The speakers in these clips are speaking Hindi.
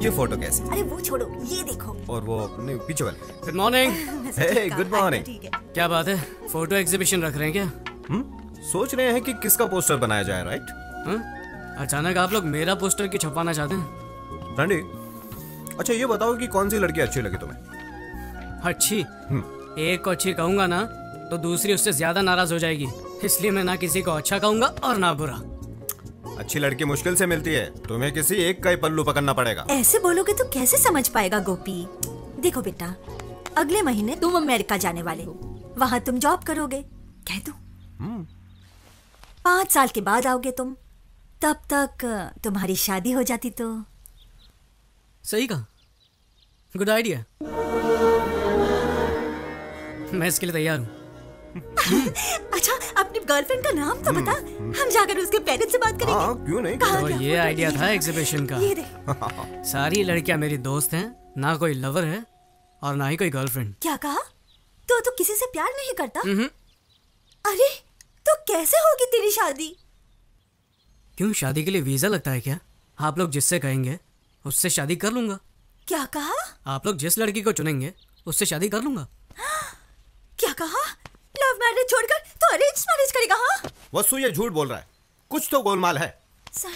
ये फोटो कैसी? अरे वो छोड़ो, ये देखो। और वो नहीं, पीछे वाले। Good morning. Hey good morning. क्या बात है, फोटो एग्जीबिशन रख रहे हैं क्या? सोच रहे हैं कि किसका पोस्टर बनाया जाए, राइट? अचानक आप लोग मेरा पोस्टर क्यों छपवाना चाहते हैं? रंडी, अच्छा ये बताओ कि कौन सी लड़की अच्छी लगी तुम्हें? अच्छी? एक को अच्छी कहूंगा ना तो दूसरी उससे ज्यादा नाराज हो जाएगी, इसलिए मैं ना किसी को अच्छा कहूंगा और ना बुरा। अच्छी लड़की मुश्किल से मिलती है, तुम्हें किसी एक का ही पल्लू पकड़ना पड़ेगा। ऐसे बोलोगे तो कैसे समझ पाएगा गोपी। देखो बेटा, अगले महीने तुम अमेरिका जाने वाले हो, वहाँ तुम जॉब करोगे, कह दो 5 साल के बाद आओगे तुम, तब तक तुम्हारी शादी हो जाती तो। सही कहा, गुड आइडिया, मैं इसके लिए तैयार हूँ। अच्छा, अपनी गर्लफ्रेंड का नाम तो बता, हम जाकर उसके पेरेंट्स से बात करेंगे। हाँ, क्यों नहीं? तो ये आइडिया था एग्जीबिशन का। ये देख। सारी लड़कियां मेरी दोस्त हैं, ना कोई लवर है और ना ही कोई गर्लफ्रेंड। क्या कहा? तो किसी से प्यार नहीं करता? अरे तो कैसे होगी तेरी शादी? क्यों, शादी के लिए वीजा लगता है क्या? आप लोग जिससे कहेंगे उससे शादी कर लूंगा। क्या कहा? आप लोग जिस लड़की को चुनेंगे उससे शादी कर लूंगा। क्या कहा? लव मैरिज छोड़कर तो अरेंज मैरिज करेगा? हाँ वसु, ये झूठ बोल रहा है, कुछ तो गोलमाल है। सर,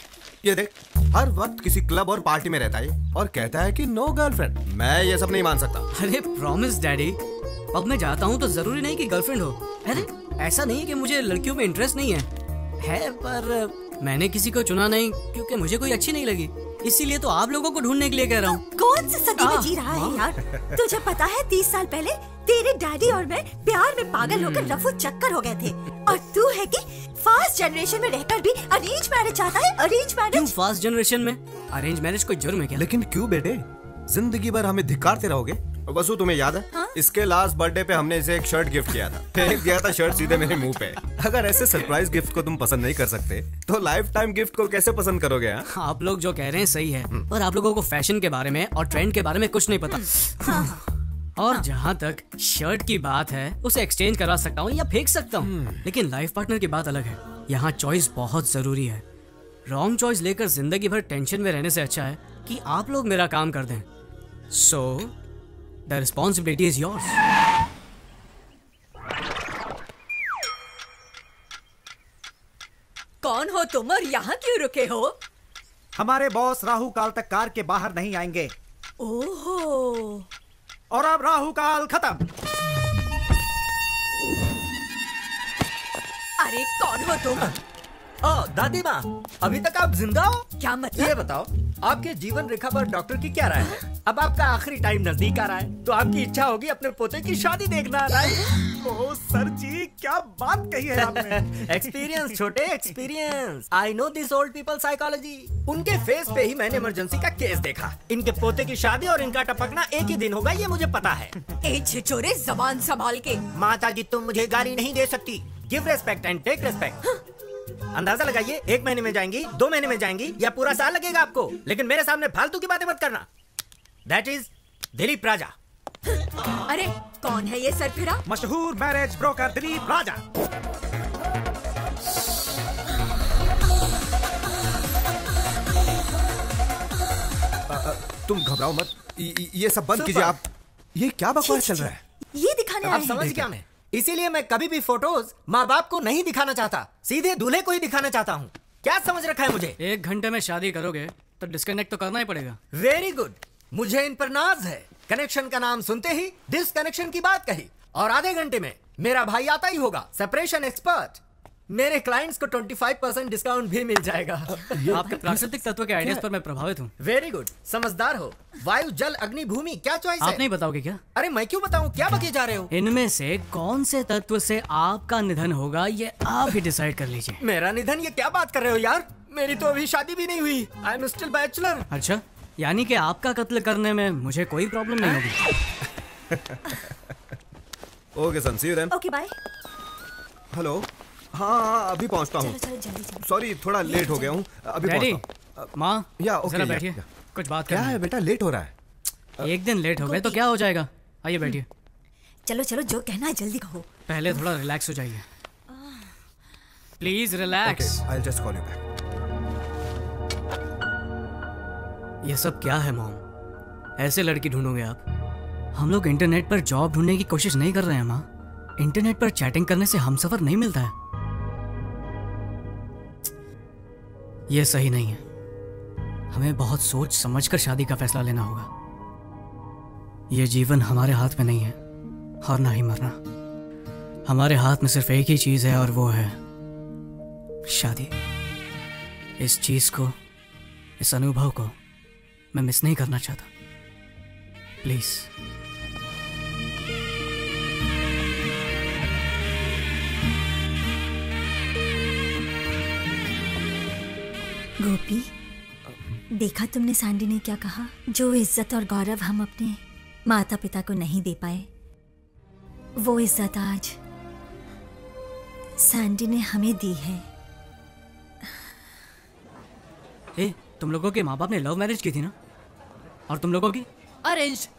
ये देख, हर वक्त किसी क्लब और पार्टी में रहता है और कहता है कि नो गर्लफ्रेंड। मैं ये सब नहीं मान सकता। अरे प्रॉमिस डैडी, अब मैं जाता हूँ तो जरूरी नहीं कि गर्लफ्रेंड हो। अरे ऐसा नहीं है कि मुझे लड़कियों में इंटरेस्ट नहीं है, पर मैंने किसी को चुना नहीं क्योंकि मुझे कोई अच्छी नहीं लगी, इसीलिए तो आप लोगों को ढूंढने के लिए कह रहा हूँ। कौन सी सदी में जी रहा है यार? तुझे पता है 30 साल पहले तेरे डैडी और मैं प्यार में पागल होकर रफू चक्कर हो गए थे, और तू है कि फास्ट जनरेशन में रहकर भी अरेंज मैरिज चाहता है। Arrange marriage? क्यों फास्ट जनरेशन में अरेंज मैरिज कोई जुर्म है क्या? लेकिन क्यों बेटे, जिंदगी भर हमें धिक्कारते रहोगे? वसु, तुम्हें याद है? हाँ? इसके लास्ट बर्थडे पे हमने इसे एक शर्ट गिफ्ट किया था, फेंक दिया था शर्ट सीधे मेरे मुंह पे। अगर ऐसे सरप्राइज गिफ्ट को तुम पसंद नहीं कर सकते तो लाइफ टाइम गिफ्ट को कैसे पसंद करोगे? आप लोग जो कह रहे हैं सही है, पर आप लोगों को फैशन के बारे में और ट्रेंड के बारे में कुछ नहीं पता। और जहाँ तक शर्ट की बात है, उसे एक्सचेंज करवा सकता हूँ या फेंक सकता हूँ, लेकिन लाइफ पार्टनर की बात अलग है। यहाँ चॉइस बहुत जरूरी है। रॉन्ग चॉइस लेकर जिंदगी भर टेंशन में रहने से अच्छा है कि आप लोग मेरा काम कर दें। So the responsibility is yours. कौन हो तुम और यहाँ क्यों रुके हो? हमारे बॉस राहु काल तक कार के बाहर नहीं आएंगे। ओहो, और अब राहु काल खत्म। अरे कौन हो तुम? ओ दादी माँ, अभी तक आप जिंदा हो? क्या मतलब? ये बताओ, आपके जीवन रेखा पर डॉक्टर की क्या राय है? अब आपका आखिरी टाइम नजदीक आ रहा है, तो आपकी इच्छा होगी अपने पोते की शादी देखना, राइट? ओह सर जी, क्या बात कही है आपने। एक्सपीरियंस छोटे, experience. I know this old people psychology. उनके फेस पे ही मैंने इमरजेंसी का केस देखा। इनके पोते की शादी और इनका टपकना एक ही दिन होगा, ये मुझे पता है। ए छिछोरे, जबान संभाल के। माता जी, तुम मुझे गाली नहीं दे सकती। Give respect and take respect. अंदाजा लगाइए, 1 महीने में जाएंगी, 2 महीने में जाएंगी या पूरा साल लगेगा आपको, लेकिन मेरे सामने फालतू की बातें मत करना। दैट इज दिलीप राजा। अरे कौन है ये सरफिरा? मशहूर मैरिज ब्रोकर दिलीप राजा। तुम घबराओ मत, ये सब बंद कीजिए आप। ये क्या बकवास चल रहा है? ये दिखाने आए आप हैं। समझ क्या? मैं इसीलिए मैं कभी भी फोटोज माँ बाप को नहीं दिखाना चाहता, सीधे दूल्हे को ही दिखाना चाहता हूँ। क्या समझ रखा है मुझे? 1 घंटे में शादी करोगे तो डिस्कनेक्ट तो करना ही पड़ेगा। वेरी गुड, मुझे इन पर नाज है। कनेक्शन का नाम सुनते ही डिसकनेक्शन की बात कही, और आधे घंटे में मेरा भाई आता ही होगा, सेपरेशन एक्सपर्ट। मेरे क्लाइंट्स को 25% डिस्काउंट भी मिल जाएगा। आपके प्राकृतिक तत्व के आइडियाज पर मैं प्रभावित हूँ। वेरी गुड, समझदार हो। वायु, जल, अग्नि, भूमि, क्या चॉइस है? आप नहीं बताओगे क्या? अरे मैं क्यों बताऊं, क्या बके जा रहे हो? इनमें से कौन से तत्व से आपका निधन होगा ये आप ही डिसाइड कर लीजिए। मेरा निधन? ये क्या बात कर रहे हो यार, मेरी तो अभी शादी भी नहीं हुई। I am still bachelor. अच्छा, यानी कि आपका कत्ल करने में मुझे कोई प्रॉब्लम नहीं होगी। Okay son, see you then. Okay bye. Hello, हाँ अभी पहुंचता हूँ। सॉरी, थोड़ा लेट हो गया हूँ, अभी पहुंचता हूँ। माँ, जरा बैठिए, कुछ बात क्या है बेटा, लेट हो रहा है। एक दिन लेट हो गए तो क्या हो जाएगा, आइए बैठिए। चलो चलो, जो कहना है जल्दी कहो। पहले थोड़ा रिलैक्स हो जाइए, please relax. I will just call you back. ये सब क्या है मॉम? ऐसे लड़की ढूंढोगे आप? हम लोग इंटरनेट पर जॉब ढूंढने की कोशिश नहीं कर रहे हैं माँ। इंटरनेट पर चैटिंग करने से हमसफर नहीं मिलता है। ये सही नहीं है। हमें बहुत सोच समझकर शादी का फैसला लेना होगा। ये जीवन हमारे हाथ में नहीं है और ना ही मरना। हमारे हाथ में सिर्फ एक ही चीज है और वो है शादी। इस चीज को, इस अनुभव को मैं मिस नहीं करना चाहता। प्लीज। गोपी, देखा तुमने सैंडी ने क्या कहा? जो इज्जत और गौरव हम अपने माता पिता को नहीं दे पाए, वो इज्जत आज सैंडी ने हमें दी है। ए, तुम लोगों के माँ बाप ने लव मैरिज की थी ना? और तुम लोगों की अरेंज्ड।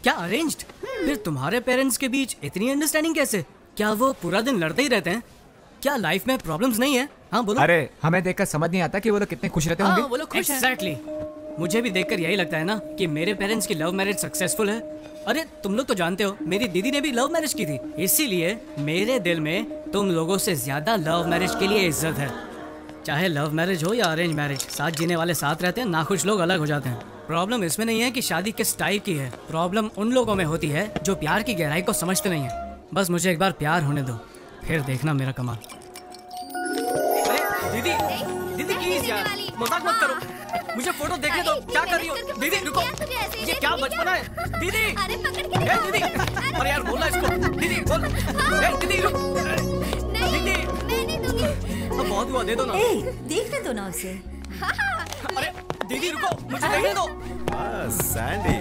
क्या अरेंज्ड? फिर तुम्हारे पेरेंट्स के बीच इतनी अंडरस्टैंडिंग कैसे? क्या वो पूरा दिन लड़ते ही रहते हैं? क्या लाइफ में प्रॉब्लम्स नहीं है? हाँ बोलो। अरे हमें देखकर समझ नहीं आता कि वो लोग कितने खुश रहते होंगे। वो लोग खुश हैं। Exactly. मुझे भी देखकर यही लगता है ना कि मेरे पेरेंट्स की लव मैरिज सक्सेसफुल है। अरे तुम लोग तो जानते हो मेरी दीदी ने भी लव मैरिज की थी, इसीलिए मेरे दिल में तुम लोगों से ज्यादा लव मैरिज के लिए इज्जत है। चाहे लव मैरिज हो या अरेंज मैरिज, साथ जीने वाले साथ रहते हैं, नाखुश लोग अलग हो जाते हैं। प्रॉब्लम इसमें नहीं है कि शादी किस टाइप की है, प्रॉब्लम उन लोगों में होती है जो प्यार की गहराई को समझते नहीं है। बस मुझे एक बार प्यार होने दो, फिर देखना मेरा कमाल। दीदी, दीदी प्लीज यार, मजाक मत करो, मुझे फोटो देखने दो। क्या कर रही हो? दीदी रुको, ये क्या बचपना है? दीदी, दीदी, अरे यार बोला इसको। दीदी बोल, दीदी रुक, दीदी, अब बहुत हुआ, दे दो ना। देखने दो ना उसे। अरे दीदी रुको, मुझे देखने दो। सैंडी,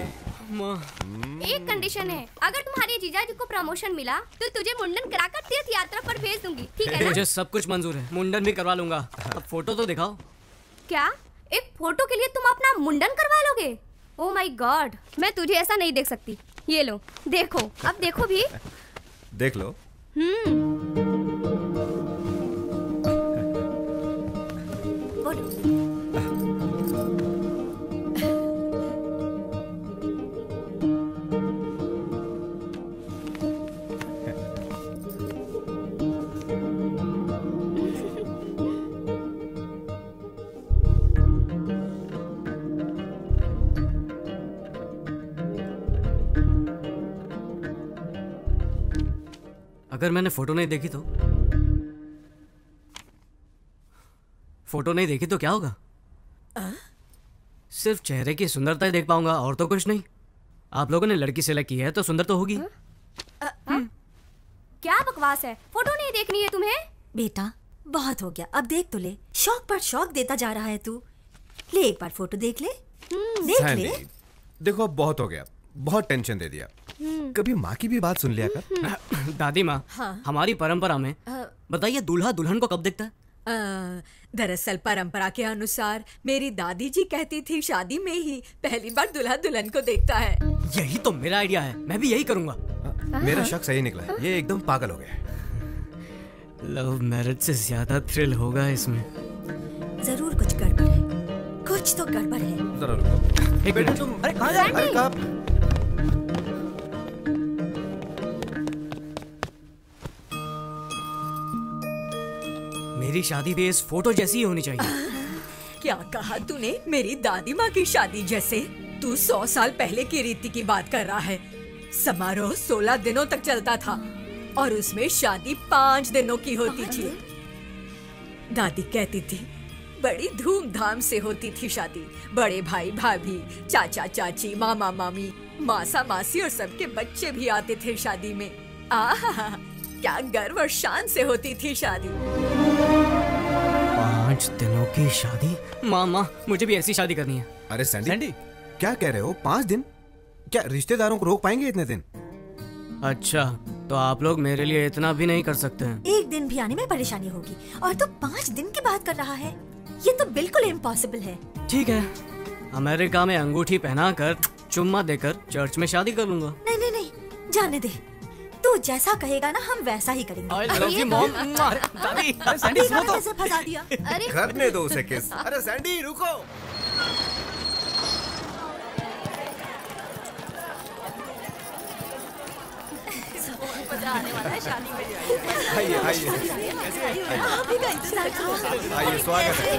एक कंडीशन है, अगर तुम्हारे जीजाजी को प्रमोशन मिला तो तुझे मुंडन कराकर तीर्थ यात्रा पर भेज दूंगी, ठीक है ना? मुझे सब कुछ मंजूर है, मुंडन भी करवा लूंगा। अब फोटो तो दिखाओ। क्या एक फोटो के लिए तुम अपना मुंडन करवा लोगे? ओह माय गॉड, मैं तुझे ऐसा नहीं देख सकती। ये लो देखो, अब देखो भी। देख लो। अगर मैंने फोटो नहीं देखी तो? फोटो नहीं देखी तो क्या होगा? सिर्फ चेहरे की सुंदरता ही देख पाऊंगा और तो कुछ नहीं। आप लोगों ने लड़की सेलेक्ट की है तो सुंदर तो होगी। क्या बकवास है, फोटो नहीं देखनी है तुम्हें? बेटा बहुत हो गया, अब देख तो ले। शौक पर शौक देता जा रहा है तू। ले एक बार फोटो देख ले। देख ले। देखो अब बहुत हो गया, बहुत टेंशन दे दिया। कभी माँ की भी बात सुन लिया कर। दादी माँ, हमारी परंपरा में बताइए दूल्हा दुल्हन को कब दिखता है? दरअसल परंपरा के अनुसार मेरी दादी जी कहती थी शादी में ही पहली बार दूल्हा दुल्हन को देखता है। यही तो मेरा आइडिया है, मैं भी यही करूंगा। मेरा शक सही निकला है, ये एकदम पागल हो गया। लव मैरिज से ज्यादा थ्रिल होगा इसमें। जरूर कुछ गड़बड़ है, कुछ तो गड़बड़ है। जरा रुको। एक मिनट। तुम अरे कहाँ जा रहे? अरे कहाँ? मेरी शादी भी इस फोटो जैसी ही होनी चाहिए। क्या कहा तूने? मेरी दादी माँ की शादी जैसे? तू 100 साल पहले की रीति की बात कर रहा है। समारोह 16 दिनों तक चलता था और उसमें शादी 5 दिनों की होती थी। दादी कहती थी बड़ी धूमधाम से होती थी शादी। बड़े भाई भाभी, चाचा चाची, मामा मामी, मासा मासी और सबके बच्चे भी आते थे शादी में। आहा, क्या गर्व और शान से होती थी शादी। 5 दिनों की शादी? मामा, मुझे भी ऐसी शादी करनी है। अरे सैंडी, क्या कह रहे हो? 5 दिन? क्या रिश्तेदारों को रोक पाएंगे इतने दिन? अच्छा, तो आप लोग मेरे लिए इतना भी नहीं कर सकते हैं? एक दिन भी आने में परेशानी होगी और तू 5 दिन की बात कर रहा है। ये तो बिल्कुल इम्पॉसिबल है। ठीक है, अमेरिका में अंगूठी पहनाकर चुम्मा देकर चर्च में शादी कर लूंगा। नहीं नहीं नहीं, जाने दे। तू जैसा कहेगा ना हम वैसा ही करेंगे। I love you, mom. दादी, अरे सैंडी सुनो तो। कैसे फंसा दिया? अरे करने दो उसे किस। अरे सैंडी रुको। आने वाला है शादी में। आइए आइए आप ही का इंतजार करो। आइए, स्वागत है।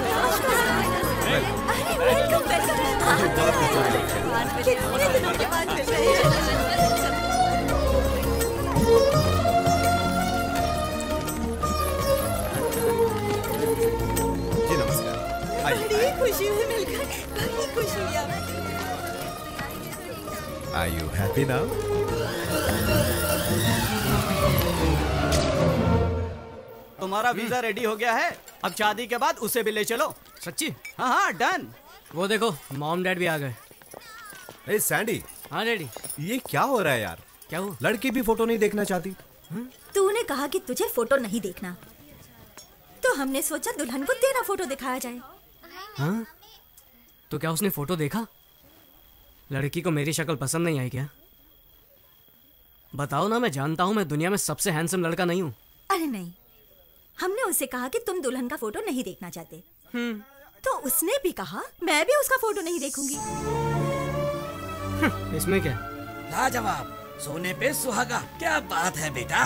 Welcome welcome. कितने दिनों के बाद मिल रहे हैं। जी नमस्कार। आइए बड़ी खुशी हुई मिलकर, बड़ी खुशी हुई आप। Are you happy now? तुम्हारा वीजा रेडी हो गया है। अब शादी के बाद उसे भी ले चलो। सच्ची? हाँ हाँ डन। वो देखो मॉम डैड भी आ गए। ए सैंडी, हाँ डैडी। ये क्या हो रहा है यार? क्या हुआ? लड़की भी फोटो नहीं देखना चाहती। तूने कहा कि तुझे फोटो नहीं देखना, तो हमने सोचा दुल्हन को तेरा फोटो दिखाया जाए। हाँ? तो क्या उसने फोटो देखा? लड़की को मेरी शक्ल पसंद नहीं आई क्या? बताओ ना, मैं जानता हूँ मैं दुनिया में सबसे हैंडसम लड़का नहीं हूँ। अरे नहीं, हमने उससे कहा कि तुम दुल्हन का फोटो नहीं देखना चाहते। तो उसने भी कहा मैं भी उसका फोटो नहीं देखूंगी। इसमें क्या? लाजवाब, सोने पे सुहागा, क्या बात है बेटा।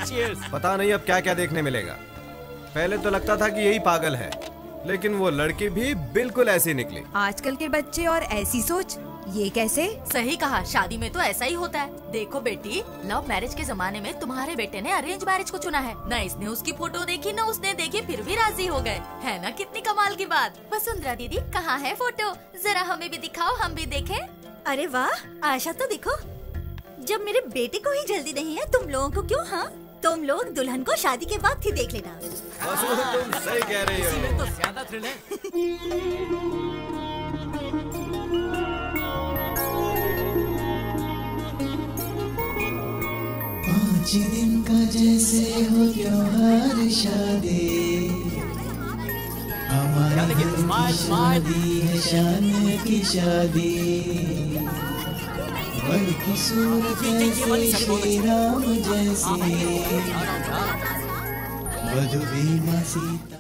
Cheers। पता नहीं अब क्या क्या देखने मिलेगा। पहले तो लगता था कि यही पागल है, लेकिन वो लड़की भी बिल्कुल ऐसी निकली। आजकल के बच्चे और ऐसी सोच, ये कैसे? सही कहा, शादी में तो ऐसा ही होता है। देखो बेटी, लव मैरिज के जमाने में तुम्हारे बेटे ने अरेंज मैरिज को चुना है। न इसने उसकी फोटो देखी न उसने देखी, फिर भी राजी हो गए। है ना कितनी कमाल की बात। वसुंधरा दीदी कहाँ है फोटो? जरा हमें भी दिखाओ, हम भी देखें। अरे वाह आशा, तो देखो, जब मेरे बेटे को ही जल्दी नहीं है, तुम लोगों को क्यों? हाँ, तुम लोग दुल्हन को शादी के बाद ही देख लेना। तुम सही कह रही हो। तो ज्यादा थ्रिल है। पाँच दिन का जैसे हो त्योहार शादी, हमारी शादी है शान की शादी। बल्कि सूरत जैसे श्री राम जैसे, वधु भी माँ सीता।